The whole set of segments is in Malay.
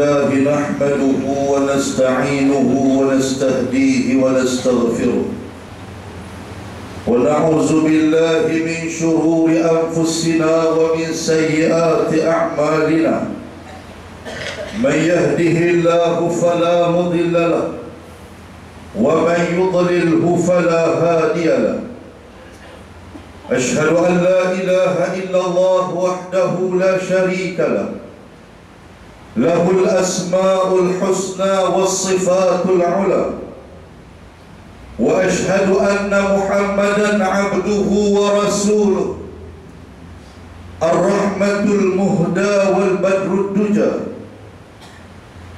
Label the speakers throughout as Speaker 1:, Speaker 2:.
Speaker 1: لله نحمده ونستعينه ونستهديه ونستغفره ونعوذ بالله من شرور أنفسنا ومن سيئات أعمالنا من يهده الله فلا مضل له ومن يضلله فلا هادي له أشهد أن لا إله إلا الله وحده لا شريك له له الأسماء الحسنى والصفات العلى وأشهد أن محمدًا عبده ورسوله الرحمة المهدى والبدر الدجى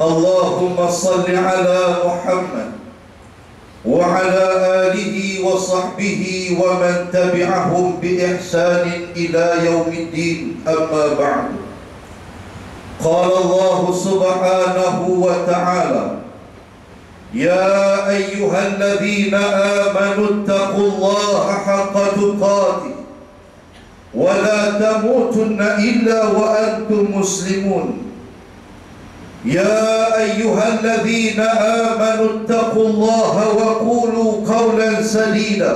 Speaker 1: اللهم صل على محمد وعلى آله وصحبه ومن تبعهم بإحسان إلى يوم الدين أما بعد قال الله سبحانه وتعالى يا أيها الذين آمنوا اتقوا الله حق تقاته ولا تموتن إلا وأنتم مسلمون يا أيها الذين آمنوا اتقوا الله وقولوا قولا سديدا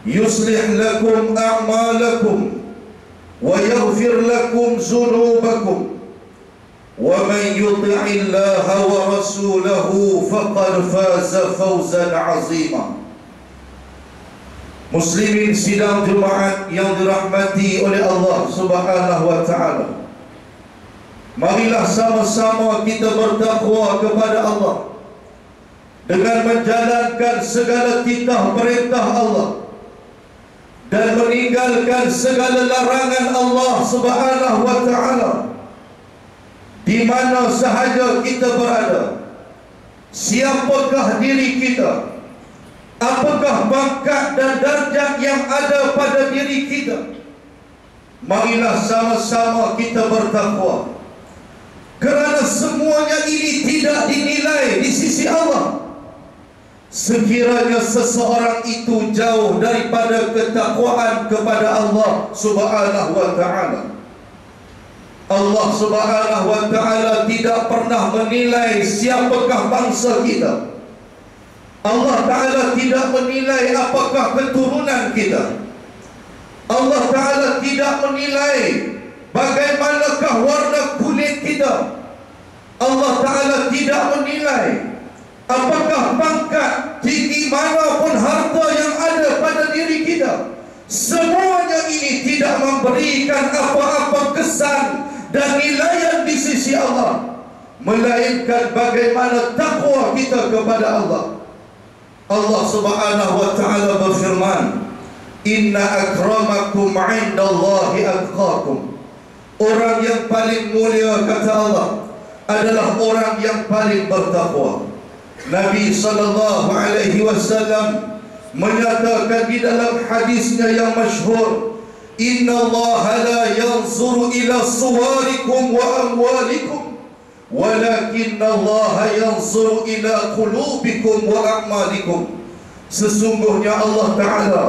Speaker 1: يصلح لكم أعمالكم ويغفر لكم ذنوبكم ومن يطع الله ورسوله فقد فاز فوزا عظيما. Muslimin sidang jemaat yang dirahmati oleh Allah Subhanahu wa taala, marilah sama-sama kita bertakwa kepada Allah dengan menjalankan segala titah perintah Allah dan meninggalkan segala larangan Allah Subhanahu wa taala. Di mana sahaja kita berada, siapakah diri kita, apakah pangkat dan darjat yang ada pada diri kita, marilah sama-sama kita bertakwa, kerana semuanya ini tidak dinilai di sisi Allah. Sekiranya seseorang itu jauh daripada ketakwaan kepada Allah Subhanahu wa ta'ala, Allah Subhanahu wa ta'ala tidak pernah menilai siapakah bangsa kita. Allah Ta'ala tidak menilai apakah keturunan kita. Allah Ta'ala tidak menilai bagaimanakah warna kulit kita. Allah Ta'ala tidak menilai apakah pangkat, tinggi manapun harta yang ada pada diri kita. Semuanya ini tidak memberikan apa-apa kesan dan nilaian di sisi Allah, melainkan bagaimana takwa kita kepada Allah. Allah Subhanahu wa ta'ala berfirman, inna akramakum indallahi atqakum. Orang yang paling mulia, kata Allah, adalah orang yang paling bertakwa. Nabi sallallahu alaihi wasallam menyatakan di dalam hadisnya yang masyhur, inna Allah la yanzuru ila suwarikum wa amwalikum walakinna Allah yanzuru ila qulubikum wa a'malikum. Sesungguhnya Allah Ta'ala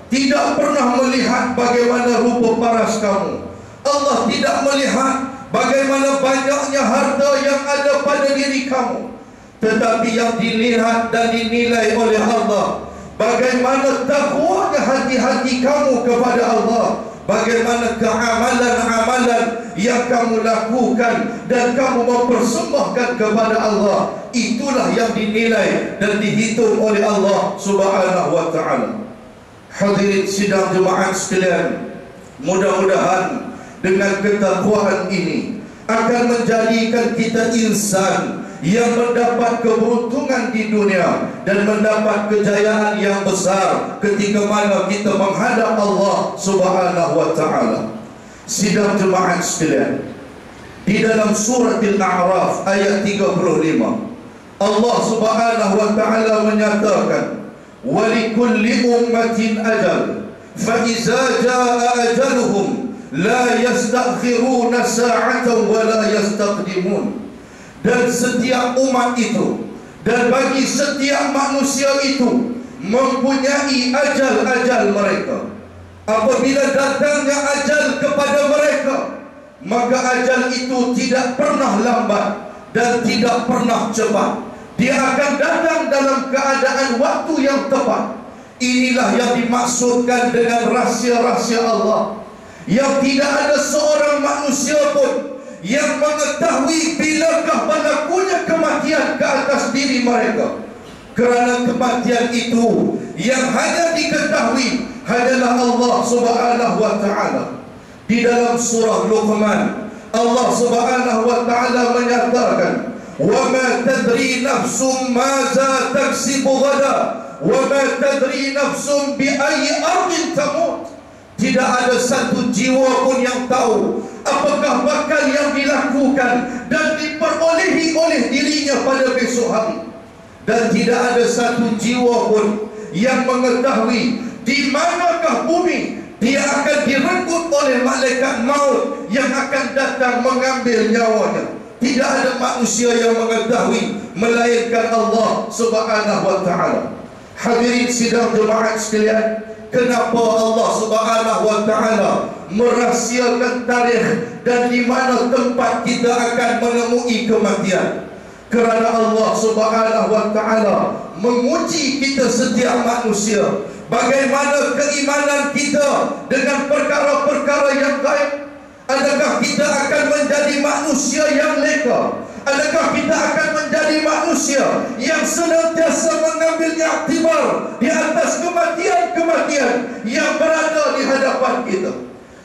Speaker 1: tidak pernah melihat bagaimana rupa paras kamu. Allah tidak melihat bagaimana banyaknya harta yang ada pada diri kamu, tetapi yang dilihat dan dinilai oleh Allah bagaimana takwanya hati-hati kamu kepada Allah, bagaimana keamalan-amalan yang kamu lakukan dan kamu mempersembahkan kepada Allah. Itulah yang dinilai dan dihitung oleh Allah Subhanahu wa ta'ala. Hadirin sidang jemaat sekalian, mudah-mudahan dengan ketakwaan ini akan menjadikan kita insan yang mendapat keberuntungan di dunia dan mendapat kejayaan yang besar ketika mana kita menghadap Allah Subhanahu wa ta'ala. Sidang jemaat sekalian, di dalam surah Al-A'raf ayat 35, Allah Subhanahu wa ta'ala menyatakan, walikulli ummatin ajal fa iza jaa ajaluhum la yastakhiruna sa'atan wa la yastaqdimun. Dan setiap umat itu, dan bagi setiap manusia itu, mempunyai ajal-ajal mereka. Apabila datangnya ajal kepada mereka, maka ajal itu tidak pernah lambat dan tidak pernah cepat. Dia akan datang dalam keadaan waktu yang tepat. Inilah yang dimaksudkan dengan rahsia-rahsia Allah, yang tidak ada seorang manusia pun yang mengetahui bilakah berlakunya kematian ke atas diri mereka. Kerana kematian itu yang hanya diketahui hanyalah Allah Subhanahu wa ta'ala. Di dalam surah Luqman, Allah Subhanahu wa ta'ala menyatakan, "Wa ma tadri nafsum maza taksibu ghada, wa ma tadri nafsum bi ayyi ardin tamut." Tidak ada satu jiwa pun yang tahu apakah bakal yang dilakukan dan diperolehi oleh dirinya pada besok hari. Dan tidak ada satu jiwa pun yang mengetahui di manakah bumi dia akan direnggut oleh malaikat maut yang akan datang mengambil nyawanya. Tidak ada manusia yang mengetahui melainkan Allah Subhanahu wa ta'ala. Hadirin sidang jemaat sekalian, kenapa Allah Subhanahu wa ta'ala merahsiakan tarikh dan di mana tempat kita akan menemui kematian? Kerana Allah Subhanahu wa ta'ala menguji kita setiap manusia. Bagaimana keimanan kita dengan perkara-perkara yang gaib? Adakah kita akan menjadi manusia yang leka? Adakah kita akan menjadi manusia yang senantiasa mengambil iktibar di atas kematian-kematian yang berada di hadapan kita?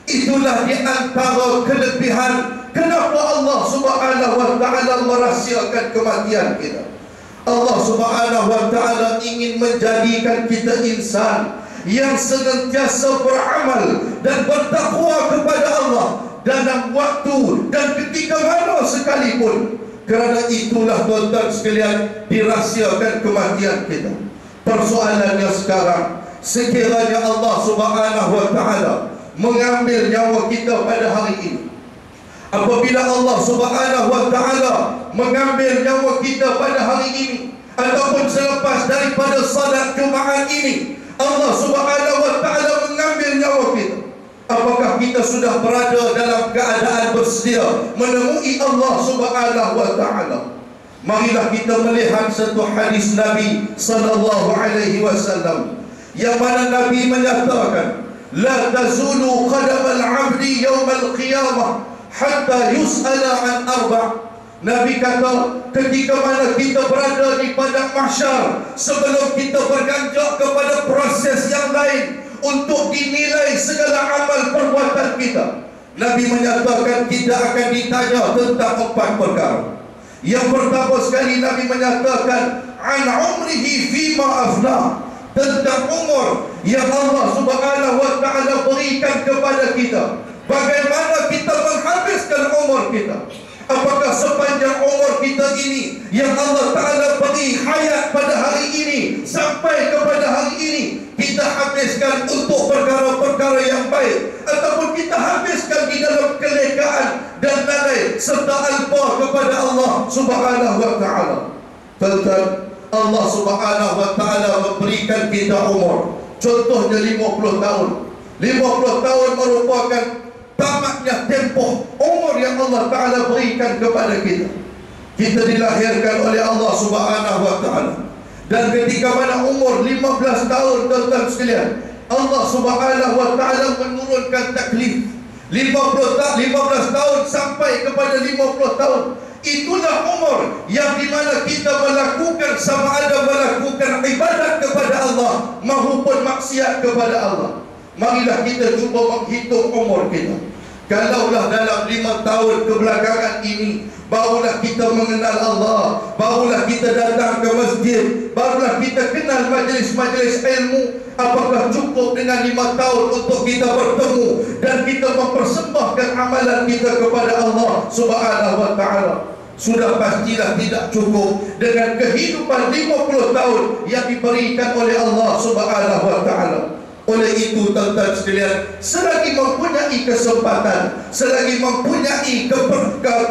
Speaker 1: Itulah di antara kelebihan kenapa Allah Subhanahu wa ta'ala merahsiakan kematian kita. Allah Subhanahu wa ta'ala ingin menjadikan kita insan yang senantiasa beramal dan bertakwa kepada Allah dalam waktu dan ketika mana sekalipun. Kerana itulah tuan-tuan sekalian dirahsiakan kematian kita. Persoalannya sekarang, sekiranya Allah Subhanahu wa ta'ala mengambil nyawa kita pada hari ini, apabila Allah Subhanahu wa ta'ala mengambil nyawa kita pada hari ini ataupun selepas daripada salat Jumaat ini, Allah Subhanahu wa ta'ala mengambil nyawa kita, apakah kita sudah berada dalam keadaan bersedia menemui Allah Subhanahu wa ta'ala? Marilah kita melihat satu hadis Nabi sallallahu alaihi wasallam yang mana Nabi menyatakan, "La tazulu qadamal 'abdi yaumal qiyamah hatta yus'ala an arba'." Nabi kata, ketika mana kita berada di padang mahsyar, sebelum kita berganjak kepada proses yang lain untuk dinilai segala amal perbuatan kita, Nabi menyatakan kita akan ditanya tentang 4 perkara. Yang pertama sekali Nabi menyatakan an umrihi fima afna, tentang umur yang Allah Subhanahu wa ta'ala berikan kepada kita. Bagaimana kita menghabiskan umur kita? Apakah sepanjang umur kita ini yang Allah Ta'ala beri hayat pada hari ini sampai kepada hari ini kita habiskan untuk perkara-perkara yang baik, ataupun kita habiskan di dalam kelekaan dan lalai serta alpa kepada Allah Subhanahu wa ta'ala? Tuan-tuan, Allah Subhanahu wa ta'ala memberikan kita umur. Contohnya 50 tahun. 50 tahun merupakan tamatnya tempoh umur yang Allah Ta'ala berikan kepada kita. Kita dilahirkan oleh Allah Subhanahu wa ta'ala, dan ketika mana umur 15 tahun, tuan-tuan sekalian, Allah Subhanahu wa ta'ala menurunkan taklif. 15 tahun sampai kepada 50 tahun, itulah umur yang dimana kita melakukan, sama ada melakukan ibadat kepada Allah maupun maksiat kepada Allah. Marilah kita cuba menghitung umur kita. Kalaulah dalam 5 tahun kebelakangan ini barulah kita mengenal Allah, barulah kita datang ke masjid, barulah kita kenal majlis-majlis ilmu, apakah cukup dengan 5 tahun untuk kita bertemu dan kita mempersembahkan amalan kita kepada Allah Subhanahu wa ta'ala? Sudah pastilah tidak cukup dengan kehidupan 50 tahun yang diberikan oleh Allah Subhanahu wa ta'ala. Oleh itu tuan-tuan sekalian, selagi mempunyai kesempatan, selagi mempunyai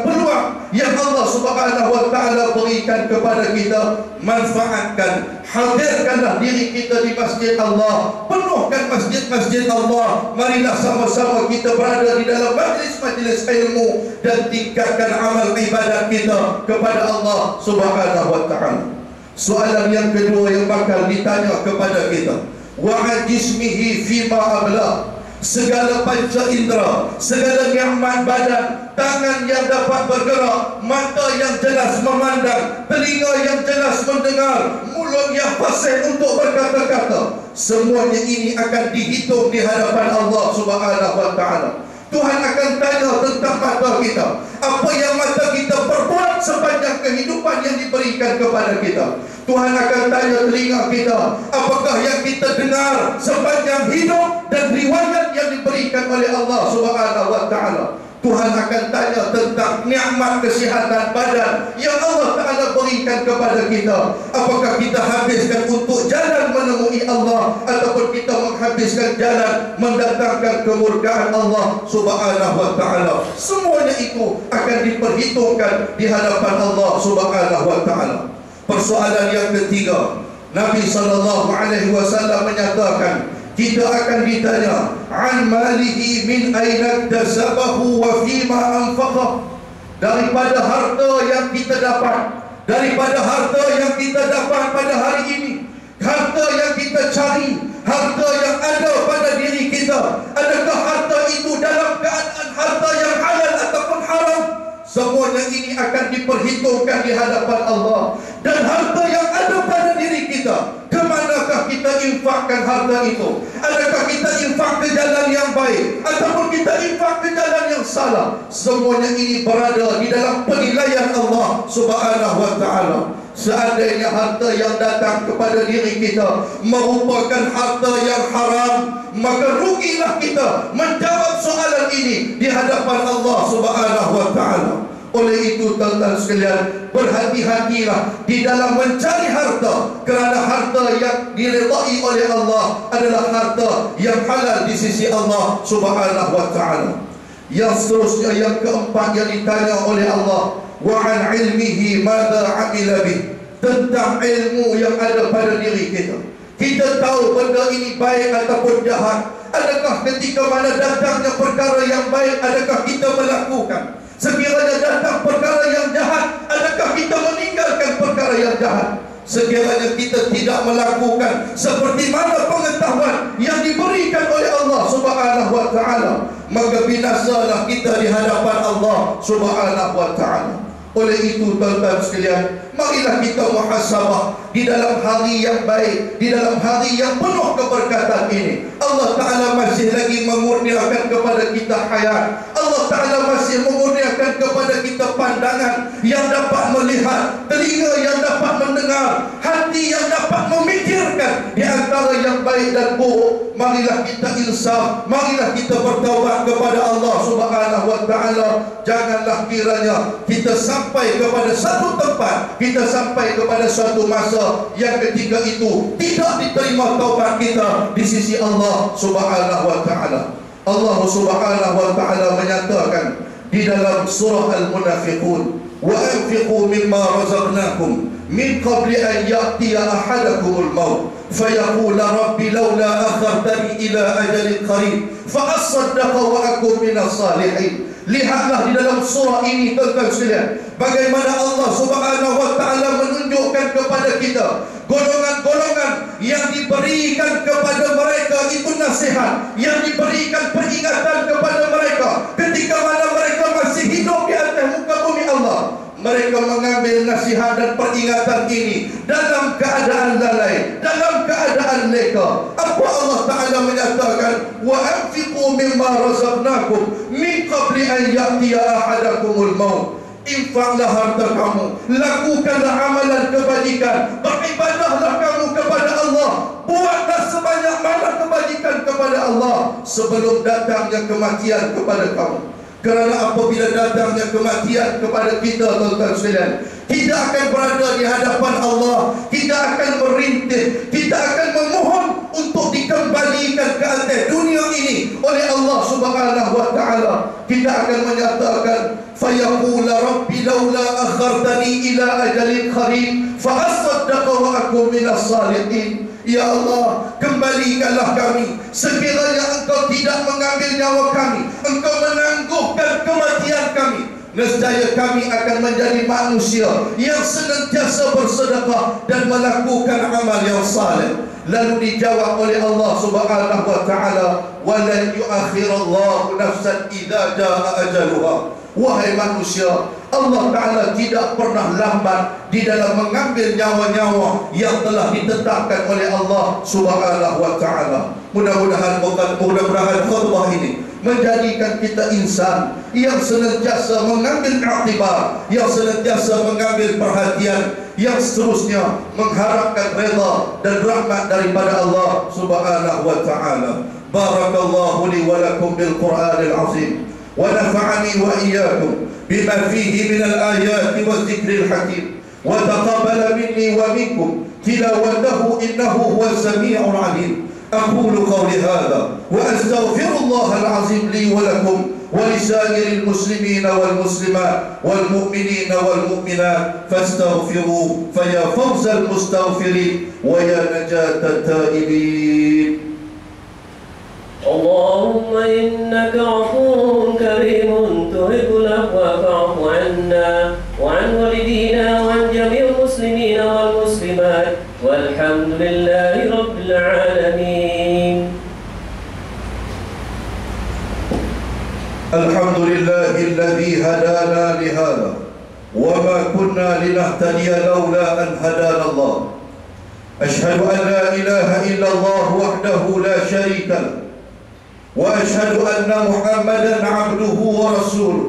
Speaker 1: peluang yang Allah Subhanahu wa taala berikan kepada kita, manfaatkan, hadirkanlah diri kita di masjid Allah, penuhkan masjid-masjid Allah. Marilah sama-sama kita berada di dalam majlis-majlis ilmu dan tingkatkan amal ibadat kita kepada Allah Subhanahu wa taala. Soalan yang kedua yang bakal ditanya kepada kita, wa jismihi fima abla, segala panca indera, segala nikmat badan, tangan yang dapat bergerak, mata yang jelas memandang, telinga yang jelas mendengar, mulut yang fasih untuk berkata-kata, semuanya ini akan dihitung di hadapan Allah Subhanahu wa taala. Tuhan akan tanya tentang mata kita, apa yang mata kita perbuat sepanjang kehidupan yang diberikan kepada kita. Tuhan akan tanya telinga kita, apakah yang kita dengar sepanjang hidup dan riwayat yang diberikan oleh Allah Subhanahu wa taala. Tuhan akan tanya tentang nikmat kesihatan badan yang Allah Ta'ala berikan kepada kita. Apakah kita habiskan untuk jalan menemui Allah, ataupun kita menghabiskan jalan mendatangkan kemurkaan Allah Subhanahu wa taala. Semuanya itu akan diperhitungkan di hadapan Allah Subhanahu wa taala. Persoalan yang ketiga, Nabi SAW menyatakan, kita akan ditanya an malihi min aina iktasabahu wa fima anfaqah, daripada harta yang kita dapat, daripada harta yang kita dapat pada hari ini, harta yang kita cari, harta yang ada pada diri kita, adakah harta itu dalam keadaan harta yang halal ataupun haram? Semuanya ini akan diperhitungkan di hadapan Allah. Dan harta yang ada pada diri kita, kemanakah kita infakkan harta itu? Adakah kita infak ke jalan yang baik, ataupun kita infak ke jalan yang salah? Semuanya ini berada di dalam penilaian Allah Subhanahu wa taala. Seandainya harta yang datang kepada diri kita merupakan harta yang haram, maka rugilah kita menjawab soalan ini di hadapan Allah Subhanahu wa taala. Oleh itu tuan-tuan sekalian, berhati-hatilah di dalam mencari harta, kerana harta yang diridai oleh Allah adalah harta yang halal di sisi Allah Subhanahu wa taala. Yang seterusnya, yang keempat yang ditanya oleh Allah, wa an ilmihi madza amila bih, tentang ilmu yang ada pada diri kita. Kita tahu benda ini baik ataupun jahat. Adakah ketika mana datangnya perkara yang baik, adakah kita melakukan? Sekiranya datang perkara yang jahat, adakah kita meninggalkan perkara yang jahat? Sekiranya kita tidak melakukan seperti mana pengetahuan yang diberikan oleh Allah Subhanahu wa taala, maka binasalah kita di hadapan Allah Subhanahu wa taala. Oleh itu tuan-tuan sekalian, marilah kita muhasabah di dalam hari yang baik, di dalam hari yang penuh keberkatan ini. Allah Ta'ala masih lagi memurniakan kepada kita hayat. Allah Ta'ala masih memurniakan kepada kita pandangan yang dapat melihat, telinga yang dapat mendengar, hati yang dapat memikirkan di antara yang baik dan buruk. Marilah kita insaf, marilah kita bertaubat kepada Allah Subhanahu wa taala. Janganlah kiranya kita sampai kepada satu tempat, kita sampai kepada suatu masa yang ketika itu tidak diterima taubat kita di sisi Allah Subhanahu wa taala. Allah Subhanahu wa taala menyatakan di dalam surah Al-Munafiqun, wa anfiqu mimma razaqnakum min qabli an ya'tiya ahadakumul maut fayaqula rabbi laula akhartani ila ajalin qarib fa asaddaqa wa akun minas salihin. Lihatlah di dalam surah ini tuan-tuan sekalian, bagaimana Allah Subhanahu wa taala menunjukkan kepada kita golongan-golongan yang diberikan kepada mereka itu nasihat, yang diberikan peringatan kepada mereka ketika mana mereka masih hidup di atas muka bumi Allah. Mereka mengambil nasihat dan peringatan ini dalam keadaan lalai, dalam keadaan leka. Apa Allah Ta'ala menyatakan? Wa anfiqu mimma razaqnakum min qabli an ya'tiya ahadakumul maut. Infaklah harta kamu, lakukanlah amalan kebajikan, beribadahlah kamu kepada Allah, buatlah sebanyak mana kebajikan kepada Allah sebelum datangnya kematian kepada kamu. Kerana apabila datangnya kematian kepada kita tuan-tuan sekalian, kita akan berada di hadapan Allah, kita akan merintih, kita akan memohon untuk dikembalikan ke atas dunia ini oleh Allah Subhanahu wa taala, kita akan menyatakan fayaqula rabbi laula akhartani ila ajalin qarib fa asaddaqa wa akun minas salihin. Ya Allah, kembalikanlah kami. Sekiranya Engkau tidak mengambil nyawa kami, Engkau menangguhkan kematian kami, nescaya kami akan menjadi manusia yang senantiasa bersedekah dan melakukan amal yang saleh. Lalu dijawab oleh Allah Subhanahu wa taala, "Wa lan yu'akhirallahu nafsan idza jaa ajaluha." Wahai manusia, Allah Ta'ala tidak pernah lambat di dalam mengambil nyawa-nyawa yang telah ditetapkan oleh Allah Subhanahu wa Ta'ala. Mudah-mudahan khutbah ini menjadikan kita insan yang senantiasa mengambil iktibar, yang senantiasa mengambil perhatian, yang seterusnya mengharapkan redha dan rahmat daripada Allah Subhanahu wa Ta'ala. Barakallahu li wa lakum bil Qur'anil azim, ونفعني وإياكم بما فيه من الآيات والذكر الحكيم، وتقبل مني ومنكم تلاوته إنه هو السميع العليم. أقول قولي هذا وأستغفر الله العظيم لي ولكم ولسائر المسلمين والمسلمات والمؤمنين والمؤمنات فاستغفروه فيا فوز المستغفرين ويا نجاة التائبين.
Speaker 2: اللهم إنك عفو كريم تحب العفو فاعف عنا وعن والدينا وعن جميع المسلمين والمسلمات والحمد لله رب العالمين.
Speaker 1: الحمد لله الذي هدانا لهذا وما كنا لنهتدي لولا أن هدانا الله. أشهد أن لا إله إلا الله وحده لا شريك له، وأشهد أن محمدا عبده ورسوله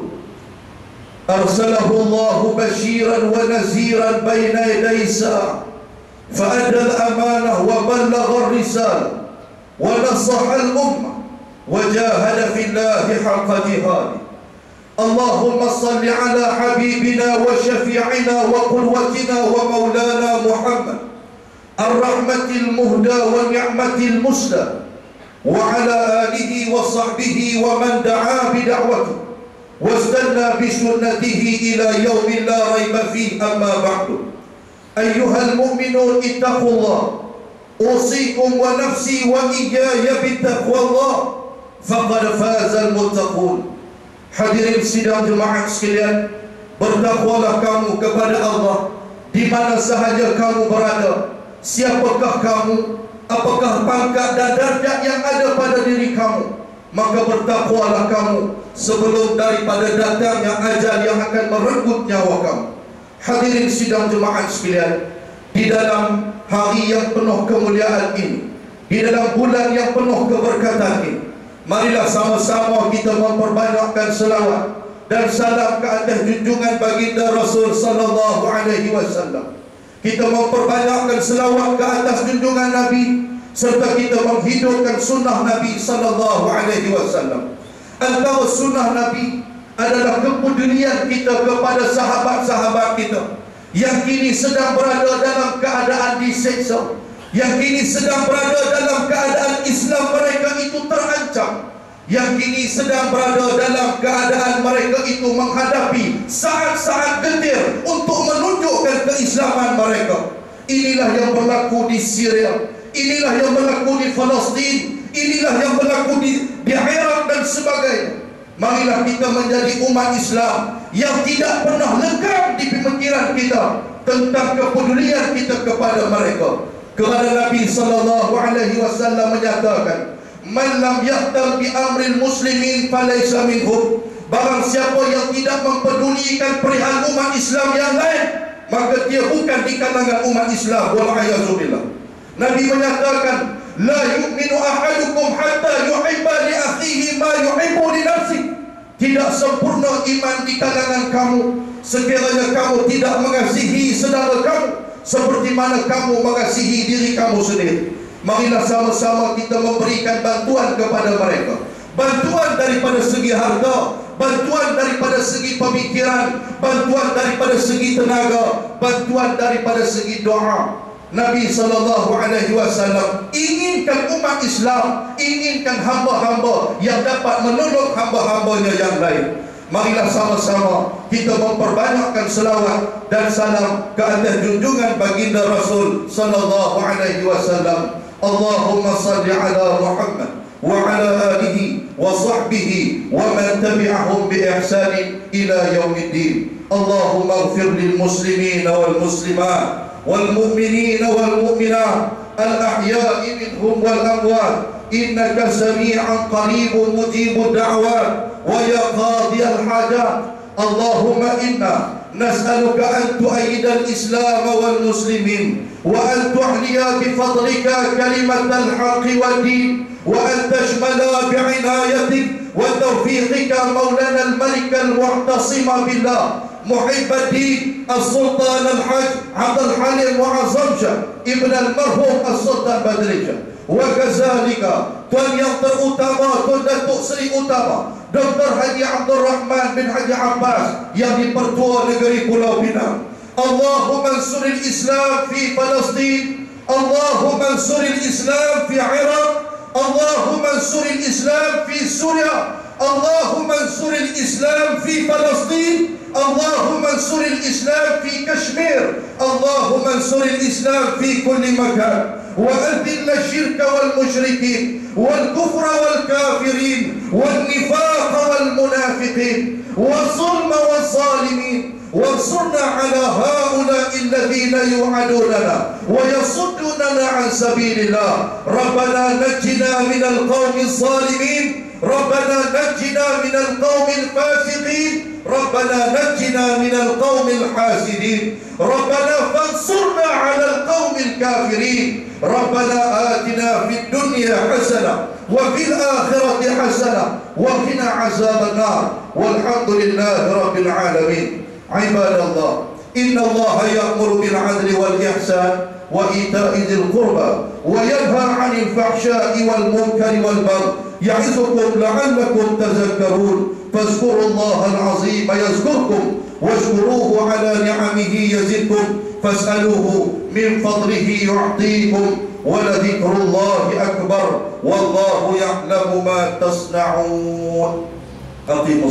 Speaker 1: أرسله الله بشيرا ونذيرا بين يدي الساعة، فأدى الأمانة وبلغ الرسالة ونصح الأمة وجاهد في الله حق جهاده. اللهم صل على حبيبنا وشفيعنا وقدوتنا ومولانا محمد الرحمة المهدى والنعمة المسدى، وعلى آله وصحبه ومن دعا بدعوته واستنى بسنته إلى يوم لا ريب فيه. أما بعد، أيها المؤمنون اتقوا الله، أوصيكم ونفسي وإياي بتقوى الله فقد فاز المتقون. Hadirin sidang jemaah sekalian, bertakwalah kamu kepada Allah di mana sahaja kamu berada. Siapakah kamu, apakah pangkat dan darjat yang ada pada diri kamu, maka bertakwalah kamu sebelum daripada datangnya ajal yang akan merenggut nyawa kamu. Hadirin sidang jemaah sekalian, di dalam hari yang penuh kemuliaan ini, di dalam bulan yang penuh keberkatan ini, marilah sama-sama kita memperbanyakkan selawat dan salam ke atas junjungan baginda Rasul sallallahu alaihi wasallam. Kita memperbanyakkan selawat ke atas junjungan Nabi, serta kita menghidupkan sunnah Nabi sallallahu alaihi wasallam. Antara sunnah Nabi adalah kepedulian kita kepada sahabat-sahabat kita yang kini sedang berada dalam keadaan diseksa, yang kini sedang berada dalam keadaan Islam mereka itu terancam, yang kini sedang berada dalam keadaan mereka itu menghadapi saat-saat gentir untuk menunjukkan keislaman mereka. Inilah yang berlaku di Syria, inilah yang berlaku di Palestin, inilah yang berlaku di Iraq dan sebagainya. Marilah kita menjadi umat Islam yang tidak pernah lengkap di pemikiran kita tentang kepedulian kita kepada mereka. Kerana Nabi sallallahu alaihi wasallam menyatakan, "Man lam yahtam bi amril muslimin falaysa minhum." Barang siapa yang tidak mempedulikan perihal umat Islam yang lain, maka dia bukan di kalangan umat Islam. Wal'ayazubillah. Nabi menyatakan, "La yu'minu ahadukum hatta yuhibba li akhihi ma yuhibbu li nafsihi." Tidak sempurna iman di kalangan kamu sekiranya kamu tidak mengasihi saudara kamu seperti mana kamu mengasihi diri kamu sendiri. Marilah sama-sama kita memberikan bantuan kepada mereka. Bantuan daripada segi harta, bantuan daripada segi pemikiran, bantuan daripada segi tenaga, bantuan daripada segi doa. Nabi SAW inginkan umat Islam, inginkan hamba-hamba yang dapat menolong hamba-hambanya yang lain. Marilah sama-sama kita memperbanyakkan selawat dan salam ke atas junjungan baginda Rasul sallallahu alaihi wasallam. Allahumma salli ala Muhammad wa ala alihi wa sahbihi wa man tabi'ahum bi ihsan ila yaumiddin. Allahumma ighfir lil muslimin wal muslimat wal mu'minin wal mu'minat al ahya'i minhum wal amwat innaka sami'an qaribun mujibud da'wat wa ya qadiyal hajat. Allahumma inna نسألك أن تؤيد الإسلام والمسلمين وأن تعلي بفضلك كلمة الحق والدين وأن تشمل بعنايتك وتوفيقك مولانا الملك المعتصم بالله محب الدين السلطان الحاج عبد الحليم معظمشة ابن المرحوم السلطان بدريشة. وكذلك Tuan yang terutama, Tuan Datuk Seri Utama Dr. Haji Abdul Rahman bin Haji Abbas yang dipertua negeri Pulau Pinang. Allahumma ansuril Islam fi Palestin, Allahumma ansuril Islam fi Iraq, Allahumma ansuril Islam fi Suria, Allahumma ansuril Islam fi Palestin, Allahumma ansuril Islam fi Kashmir, Allahumma ansuril Islam fi kulli makan. وأذل الشرك والمشركين والكفر والكافرين والنفاق والمنافقين والظلم والظالمين وانصرنا على هؤلاء الذين يوعدوننا ويصدوننا عن سبيل الله. ربنا نجنا من القوم الظالمين، ربنا نجنا من القوم الفاسقين، ربنا نجنا من القوم الحاسدين، ربنا فانصرنا على القوم الكافرين. ربنا آتنا في الدنيا حسنة وفي الآخرة حسنة وقنا عذاب النار والحمد لله رب العالمين. عباد الله، إن الله يأمر بالعدل والإحسان وإيتاء ذي القربى وينهى عن الفحشاء والمنكر والبغي يعظكم لعلكم تذكرون. فاذكروا الله العظيم يذكركم واشكروه على نعمه يزدكم فاسألوه من فضله يعطيكم ولذكر الله أكبر والله يعلم ما تصنعون. أقيموا